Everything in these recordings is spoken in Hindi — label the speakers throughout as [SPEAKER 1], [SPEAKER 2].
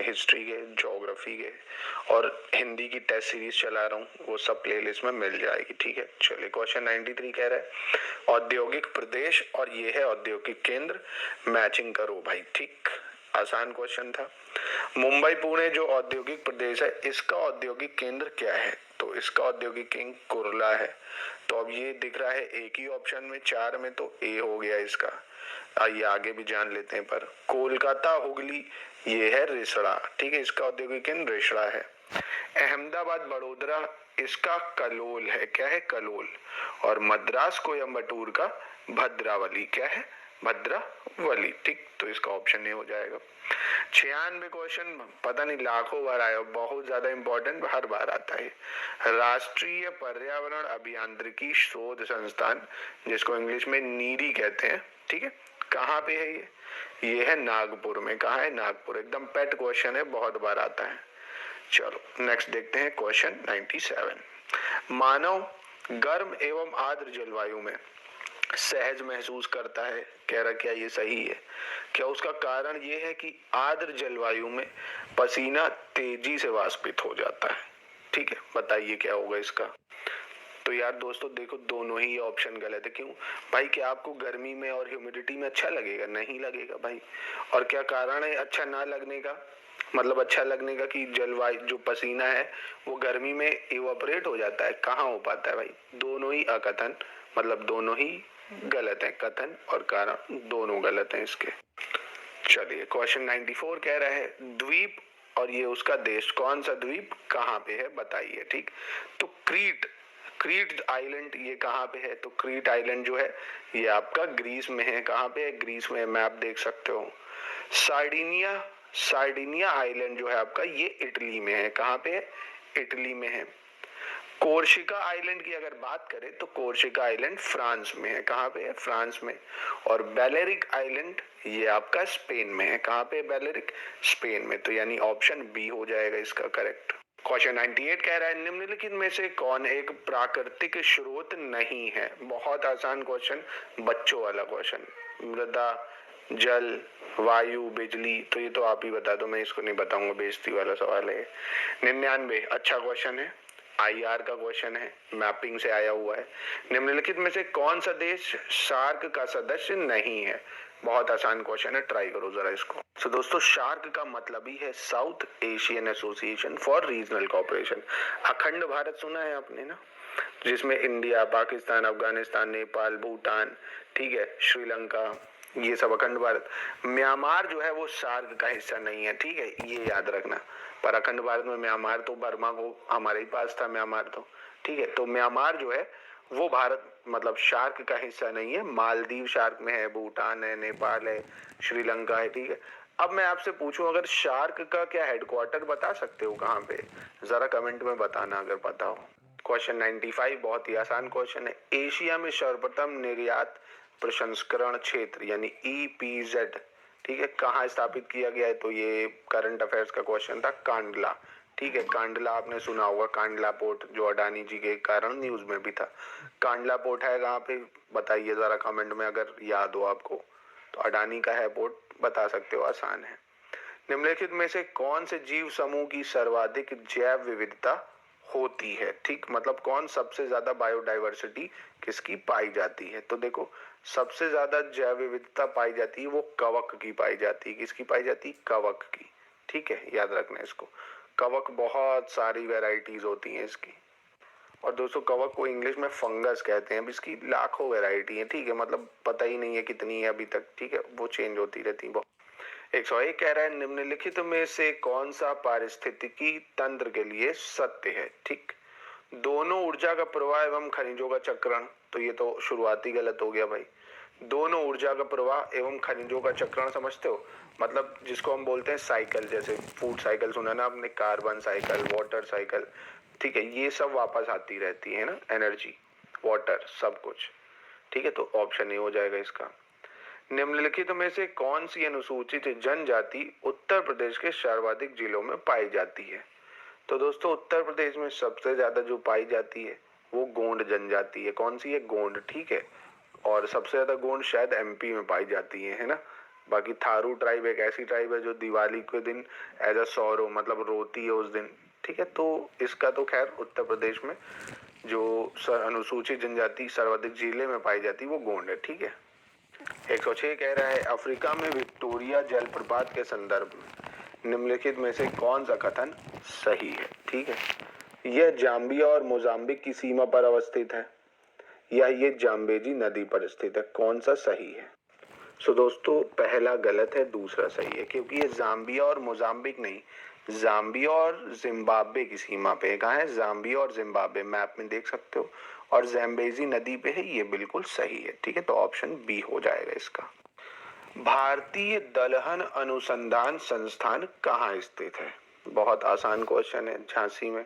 [SPEAKER 1] हिस्ट्री के, ज्योग्राफी के और हिंदी की टेस्ट सीरीज चला रहा हूँ, वो सब प्लेलिस्ट में मिल जाएगी। ठीक है, चलिए क्वेश्चन 93 कह रहा है औद्योगिक प्रदेश और ये है औद्योगिक केंद्र, मैचिंग करो भाई। ठीक, आसान क्वेश्चन था। मुंबई पुणे जो औद्योगिक प्रदेश है, इसका औद्योगिक केंद्र क्या है? तो इसका औद्योगिक केंद्र कुर्ला है। तो अब ये दिख रहा है एक ही ऑप्शन में, 4 में, तो ए हो गया इसका। आइए आगे भी जान लेते हैं। पर कोलकाता हुगली ये है रिसड़ा। ठीक है, इसका औद्योगिक केंद्र रिसड़ा है। अहमदाबाद बड़ोदरा इसका कलोल है। क्या है? कलोल। और मद्रास कोयम्बटूर का भद्रावली। क्या है? भद्रावली। ठीक, तो इसका ऑप्शन ए हो जाएगा। 96 क्वेश्चन पता नहीं लाखों बार आया, बहुत ज्यादा इंपॉर्टेंट, हर बार आता है। राष्ट्रीय पर्यावरण अभियांत्रिकी शोध संस्थान, जिसको इंग्लिश में नीरी कहते हैं, ठीक है, कहाँ पे है ये है नागपुर में। कहाँ है? नागपुर। एकदम पेट क्वेश्चन है, बहुत बार आता है। चलो नेक्स्ट देखते हैं क्वेश्चन 97। मानव गर्म एवं आर्द्र जलवायु में सहज महसूस करता है। कह रहा क्या ये सही है? क्या उसका कारण ये है कि आर्द्र जलवायु में पसीना तेजी से वाष्पित हो जाता है? ठीक है, बताइए क्या होगा इसका। तो यार दोस्तों देखो, दोनों ही ऑप्शन गलत है। क्यों भाई? क्या आपको गर्मी में और ह्यूमिडिटी में अच्छा लगेगा? नहीं लगेगा भाई। और क्या कारण है अच्छा ना लगने का? मतलब अच्छा लगने का कि जलवायु जो पसीना है वो गर्मी में इवापोरेट हो जाता है। कहाँ हो पाता है भाई? दोनों ही अकथन, मतलब दोनों ही गलत है। कथन और कारण दोनों गलत हैं इसके। चलिए क्वेश्चन 94 कह रहा है द्वीप और ये उसका देश, कौन सा द्वीप कहाँ पे है बताइए। ठीक, तो क्रीट, क्रीट आइलैंड ये कहाँ पे है? तो क्रीट आइलैंड जो है ये आपका ग्रीस में है। कहाँ पे है? ग्रीस में। मैप देख सकते हो। सार्डिनिया, सार्डिनिया आइलैंड जो है आपका ये इटली में है। कहाँ पे है? इटली में है। कोर्शिका आइलैंड की अगर बात करें तो कोर्शिका आइलैंड फ्रांस में है। कहाँ पे है? फ्रांस में। और बेलेरिक आइलैंड ये आपका स्पेन में है। कहाँ पे? बेलेरिक, स्पेन में। तो यानी ऑप्शन बी हो जाएगा इसका करेक्ट। क्वेश्चन 98 कह रहा है निम्नलिखित में से कौन एक प्राकृतिक स्रोत नहीं है? बहुत आसान क्वेश्चन, बच्चों वाला क्वेश्चन। मृदा, जल, वायु, बिजली, तो ये तो आप ही बता दो, मैं इसको नहीं बताऊंगा, बेइज्जती वाला सवाल है। 99 अच्छा क्वेश्चन है, आईआर का क्वेश्चन है, मैपिंग से आया हुआ है। निम्नलिखित में से कौन सा देश सार्क का सदस्य नहीं है? बहुत आसान क्वेश्चन है, ट्राई करो जरा इसको। तो दोस्तों शार्क का मतलब ही है south Asian association for regional cooperation. अखंड भारत सुना है आपने ना, जिसमें इंडिया, पाकिस्तान, अफगानिस्तान, नेपाल, भूटान, ठीक है, श्रीलंका, ये सब अखंड भारत। म्यांमार जो है वो सार्क का हिस्सा नहीं है। ठीक है, ये याद रखना। पर अखंड भारत में म्यांमार तो बर्मा को हमारे ही पास था म्यांमार तो। ठीक है, तो म्यांमार जो है वो भारत मतलब शार्क का हिस्सा नहीं है। मालदीव शार्क में है, भूटान है, नेपाल है, श्रीलंका है। ठीक है, अब मैं आपसे पूछूं अगर शार्क का क्या हेडक्वार्टर बता सकते हो कहाँ पे? जरा कमेंट में बताना अगर पता हो। क्वेश्चन 95 बहुत ही आसान क्वेश्चन है। एशिया में सर्वप्रथम निर्यात प्रसंस्करण क्षेत्र यानी ईपीजेड, ठीक है, कहाँ स्थापित किया गया है? तो ये करंट अफेयर्स का क्वेश्चन था, कांडला। ठीक है, कांडला आपने सुना होगा, कांडला पोर्ट जो अडानी जी के कारण न्यूज में भी था। कांडला पोर्ट है कहाँ पे बताइए जरा कमेंट में अगर याद हो आपको। तो अडानी का है पोर्ट, बता सकते हो, आसान है। निम्नलिखित में से कौन से जीव समूह की सर्वाधिक जैव विविधता होती है? ठीक, मतलब कौन सबसे ज्यादा बायोडाइवर्सिटी किसकी पाई जाती है? तो देखो सबसे ज्यादा जैव विविधता पाई जाती है वो कवक की पाई जाती है। किसकी पाई जाती है? कवक की। ठीक है, याद रखना इसको। कवक बहुत सारी वेराइटीज होती हैं इसकी। और दोस्तों कवक को इंग्लिश में फंगस कहते हैं। अब इसकी लाखों वेराइटी है। ठीक है, मतलब पता ही नहीं है कितनी है अभी तक। ठीक है, वो चेंज होती रहती है बहुत। 101 कह रहा है निम्नलिखित में से कौन सा पारिस्थितिकी तंत्र के लिए सत्य है? ठीक, दोनों ऊर्जा का प्रवाह एवं खनिजों का चक्रण, तो ये तो शुरुआती गलत हो गया भाई। दोनों ऊर्जा का प्रवाह एवं खनिजों का चक्रण समझते हो? मतलब जिसको हम बोलते हैं साइकिल, जैसे फूड साइकिल सुना ना आपने, कार्बन साइकिल, वाटर साइकिल। ठीक है, ये सब वापस आती रहती है ना, एनर्जी, वाटर, सब कुछ। ठीक है, तो ऑप्शन ए हो जाएगा इसका। निम्नलिखित में से कौन सी अनुसूचित जनजाति उत्तर प्रदेश के सर्वाधिक जिलों में पाई जाती है? तो दोस्तों उत्तर प्रदेश में सबसे ज्यादा जो पाई जाती है वो गोंड जनजाति है। कौन सी है? गोंड। ठीक है, और सबसे ज्यादा गोंड शायद एमपी में पाई जाती है ना, बाकी थारू ट्राइब एक ऐसी ट्राइब है जो दिवाली के दिन एज अ सौरो मतलब रोती है उस दिन, ठीक है। तो इसका तो खैर उत्तर प्रदेश में जो अनुसूचित जनजाति सर्वाधिक जिले में पाई जाती है वो गोंड है, ठीक है। 106 कह रहा है अफ्रीका में विक्टोरिया जलप्रपात के संदर्भ में निम्नलिखित में से कौन सा कथन सही है, ठीक है। यह जाम्बिया और मोजाम्बिक की सीमा पर अवस्थित है या ये जाम्बेजी नदी पर स्थित है, कौन सा सही है। सो दोस्तों पहला गलत है, दूसरा सही है, क्योंकि ये जाम्बिया और मोजाम्बिक नहीं, जाम्बिया और जिम्बाब्वे की सीमा पे है। कहाँ है? जाम्बिया और जिम्बाब्वे, मैप में देख सकते हो, और जैम्बेजी नदी पे है, ये बिल्कुल सही है, ठीक है। तो ऑप्शन बी हो जाएगा इसका। भारतीय दलहन अनुसंधान संस्थान कहाँ स्थित है? बहुत आसान क्वेश्चन है। झांसी में,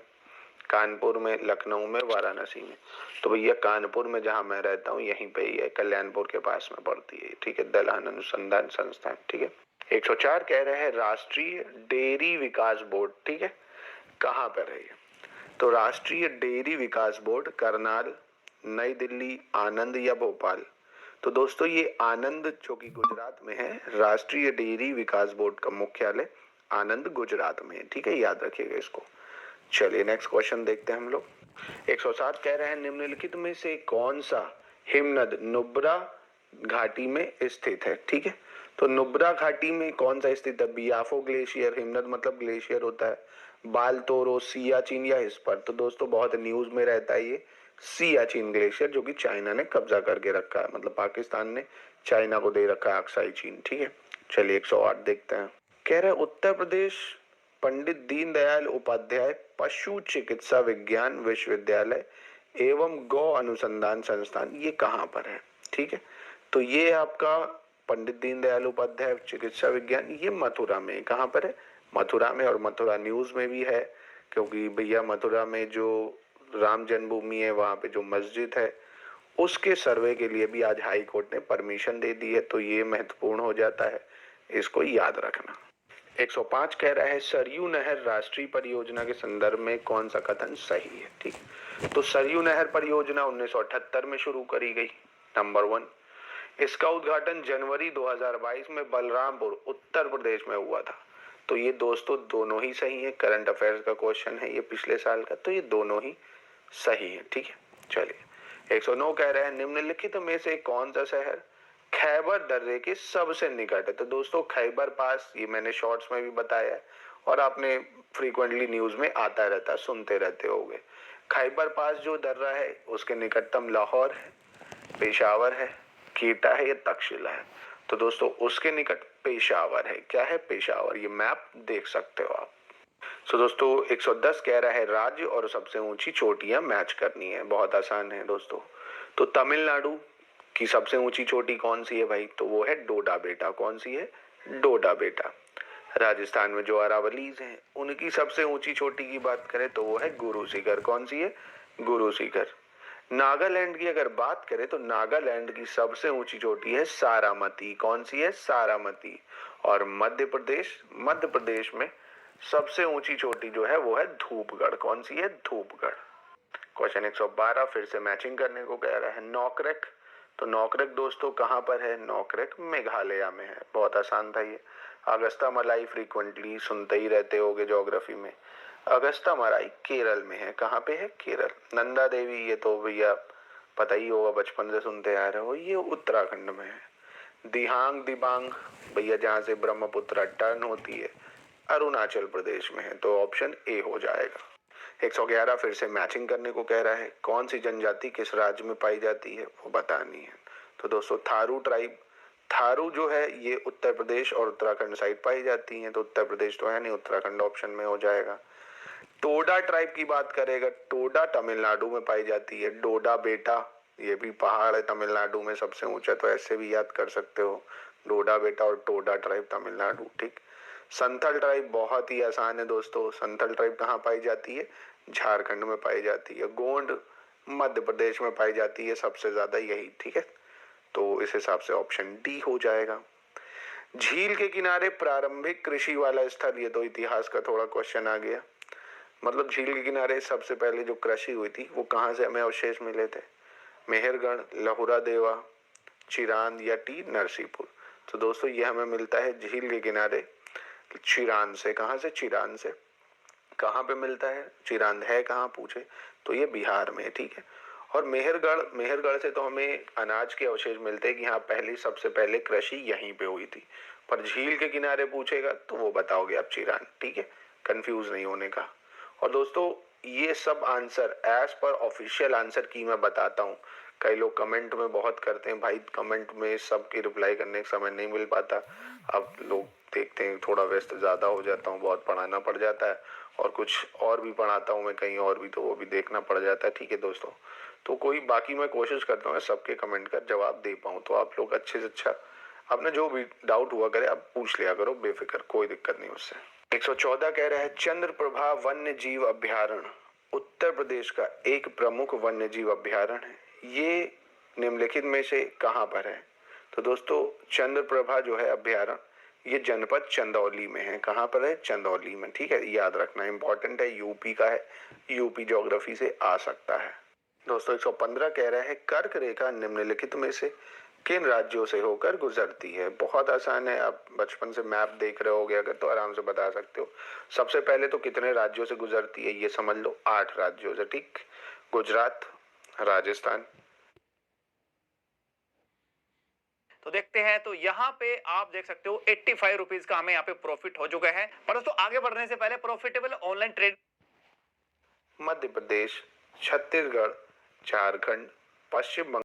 [SPEAKER 1] कानपुर में, लखनऊ में, वाराणसी में। तो भैया कानपुर में जहां मैं रहता हूँ यहीं पे ही है, कल्याणपुर के पास में पड़ती है, ठीक है, दलहन अनुसंधान संस्थान, ठीक है। 104 कह रहे हैं राष्ट्रीय डेयरी विकास बोर्ड, ठीक है, कहाँ पर है ये? तो राष्ट्रीय डेयरी विकास बोर्ड करनाल, नई दिल्ली, आनंद या भोपाल? तो दोस्तों ये आनंद जो कि गुजरात में है, राष्ट्रीय डेयरी विकास बोर्ड का मुख्यालय आनंद गुजरात में है, ठीक है, याद रखिएगा इसको। चलिए नेक्स्ट क्वेश्चन देखते हैं हम लोग। 107 कह रहे हैं निम्नलिखित में से कौन सा हिमनद नुब्रा घाटी में स्थित है, ठीक है। तो नुब्रा घाटी में कौन सा स्थित है? बियाफो ग्लेशियर, हिमनद मतलब ग्लेशियर होता है, बालतोरो, सियाचिन या हिस्पर? तो दोस्तों बहुत न्यूज में रहता है ये सियाचिन ग्लेशियर, जो कि चाइना ने कब्जा करके रखा है, मतलब पाकिस्तान ने चाइना को दे रखा है अक्साई चीन, ठीक है। चलिए 108 देखते हैं। कह रहे उत्तर प्रदेश पंडित दीनदयाल उपाध्याय पशु चिकित्सा विज्ञान विश्वविद्यालय एवं गौ अनुसंधान संस्थान ये कहाँ पर है, ठीक है। तो ये आपका पंडित दीनदयाल उपाध्याय चिकित्सा विज्ञान ये मथुरा में, कहाँ पर है? मथुरा में, और मथुरा न्यूज में भी है, क्योंकि भैया मथुरा में जो राम जन्मभूमि है वहां पे जो मस्जिद है उसके सर्वे के लिए भी आज हाई कोर्ट ने परमिशन दे दी है, तो ये महत्वपूर्ण हो जाता है, इसको याद रखना। 105 कह रहा है सरयू नहर राष्ट्रीय परियोजना के संदर्भ में कौन सा कथन सही है, ठीक। तो सरयू नहर परियोजना 1978 में शुरू करी गई, नंबर 1। इसका उद्घाटन जनवरी 2022 में बलरामपुर उत्तर प्रदेश में हुआ था। तो ये दोस्तों दोनों ही सही है, करंट अफेयर्स का क्वेश्चन है ये पिछले साल का, तो ये दोनों ही सही है, ठीक है। चलिए 109 कह रहे हैं निम्नलिखित में से कौन सा शहर खैबर दर्रे के सबसे निकट है? तो दोस्तों खैबर पास ये मैंने शॉर्ट्स में भी बताया है और आपने फ्रीक्वेंटली न्यूज में आता रहता, सुनते रहते होगे। खैबर पास जो दर्रा है उसके निकटतम लाहौर है, पेशावर है, कीटा है या तक्षशिला है? तो दोस्तों उसके निकट पेशावर है। क्या है? पेशावर। ये मैप देख सकते हो आप। सो दोस्तों 110 कह रहा है राज्य और सबसे ऊंची चोटियां मैच करनी है, बहुत आसान है दोस्तों। तो तमिलनाडु की सबसे ऊंची चोटी कौन सी है भाई? तो वो है डोडा बेटा। कौन सी है? डोडा बेटा। राजस्थान में जो अरावलीज हैं उनकी सबसे ऊंची चोटी की बात करें तो वो है गुरु शिखर। कौन सी है? गुरु शिखर। नागालैंड की अगर बात करें तो नागालैंड की सबसे ऊंची चोटी है सारामती। कौन सी है? सारामती। और मध्य प्रदेश में सबसे ऊंची चोटी जो है वो है धूपगढ़। कौन सी है? धूपगढ़। क्वेश्चन 112 फिर से मैचिंग करने को कह रहा है नौकरेक। तो नौकरेक दोस्तों कहाँ पर है? नौकरेक मेघालय में है। बहुत आसान था ये। अगस्ता मलाई फ्रीक्वेंटली सुनते ही रहते होगे ज्योग्राफी में। अगस्ता मलाई केरल में है। कहाँ पे है? केरल। नंदा देवी ये तो भैया पता ही होगा, बचपन से सुनते आ रहे हो, ये उत्तराखंड में है। दिहांग दिबांग भैया जहाँ से ब्रह्मपुत्र टर्न होती है अरुणाचल प्रदेश में है। तो ऑप्शन ए हो जाएगा। 111 फिर से मैचिंग करने को कह रहा है कौन सी जनजाति किस राज्य में पाई जाती है वो बतानी है। तो दोस्तों थारू ट्राइब, थारू जो है ये उत्तर प्रदेश और उत्तराखंड साइड पाई जाती है, तो उत्तर प्रदेश तो है नहीं, उत्तराखंड ऑप्शन में हो जाएगा। टोडा ट्राइब की बात करेगा, टोडा तमिलनाडु में पाई जाती है। डोडा बेटा ये भी पहाड़ है तमिलनाडु में सबसे ऊंचा, तो ऐसे भी याद कर सकते हो, डोडा बेटा और टोडा ट्राइब तमिलनाडु, ठीक। संथल ट्राइब बहुत ही आसान है दोस्तों। संथल ट्राइब कहाँ पाई जाती है? झारखंड में पाई जाती है। गोंड मध्य प्रदेश में पाई जाती है सबसे ज्यादा, यही, ठीक है। तो इस हिसाब से ऑप्शन डी हो जाएगा। झील के किनारे प्रारंभिक कृषि वाला स्थल, ये तो इतिहास का थोड़ा क्वेश्चन आ गया। मतलब झील के किनारे सबसे पहले जो कृषि हुई थी वो कहाँ से हमें अवशेष मिले थे? मेहरगढ़, लहुरा देवा, चिरांद या टी नरसीपुर? तो दोस्तों ये हमें मिलता है झील के किनारे चिरांद से। कहाँ से? चिरांद से। कहाँ पे मिलता है? चिरांद है कहाँ पूछे तो ये बिहार में है, ठीक है। और मेहरगढ़ से तो हमें अनाज के अवशेष मिलते हैं कि हाँ पहली सबसे पहले कृषि यहीं पे हुई थी। पर झील के किनारे पूछेगा तो वो बताओगे आप चिरांद, ठीक है, कंफ्यूज नहीं होने का। और दोस्तों ये सब answer as per official answer key मैं बताता हूँ। कई लोग कमेंट में बहुत करते हैं, भाई कमेंट में सबकी रिप्लाई करने का समय नहीं मिल पाता। अब लोग देखते हैं थोड़ा व्यस्त ज़्यादा हो जाता हूँ, बहुत पढ़ाना पड़ जाता है और कुछ और भी पढ़ाता हूँ मैं कहीं और भी, तो वो भी देखना पड़ जाता है, ठीक है दोस्तों। तो कोई बाकी मैं कोशिश करता हूँ सबके कमेंट का जवाब दे पाऊँ, तो आप लोग अच्छे से अच्छा अपना जो भी डाउट हुआ करे आप पूछ लिया करो बेफिक्र, कोई दिक्कत नहीं उससे। 114 कह रहा है चंद्रप्रभा वन्य जीव अभ्यारण्य उत्तर प्रदेश का एक प्रमुख वन्य जीव अभ्यारण्य है। ये निम्नलिखित में से कहाँ पर है? तो दोस्तों चंद्रप्रभा जो है अभ्यारण्य ये जनपद चंदौली में है। कहाँ पर है? चंदौली में, ठीक है, याद रखना इंपॉर्टेंट है, यूपी का है, यूपी ज्योग्राफी से आ सकता है। दोस्तों 115 कह रहा है कर्क रेखा निम्नलिखित में से किन राज्यों से होकर गुजरती है? बहुत आसान है, आप बचपन से मैप देख रहे होगे अगर तो आराम से बता सकते हो। सबसे पहले तो कितने राज्यों से गुजरती है ये समझ लो, 8 राज्यों से, ठीक। गुजरात, राजस्थान।
[SPEAKER 2] तो देखते हैं, तो यहाँ पे आप देख सकते हो 85 रुपीज का हमें यहाँ पे प्रॉफिट हो चुका है। पर दोस्तों आगे बढ़ने से पहले profitable online trade
[SPEAKER 1] Madhya Pradesh, Chhattisgarh, Jharkhand, पश्चिम बंगाल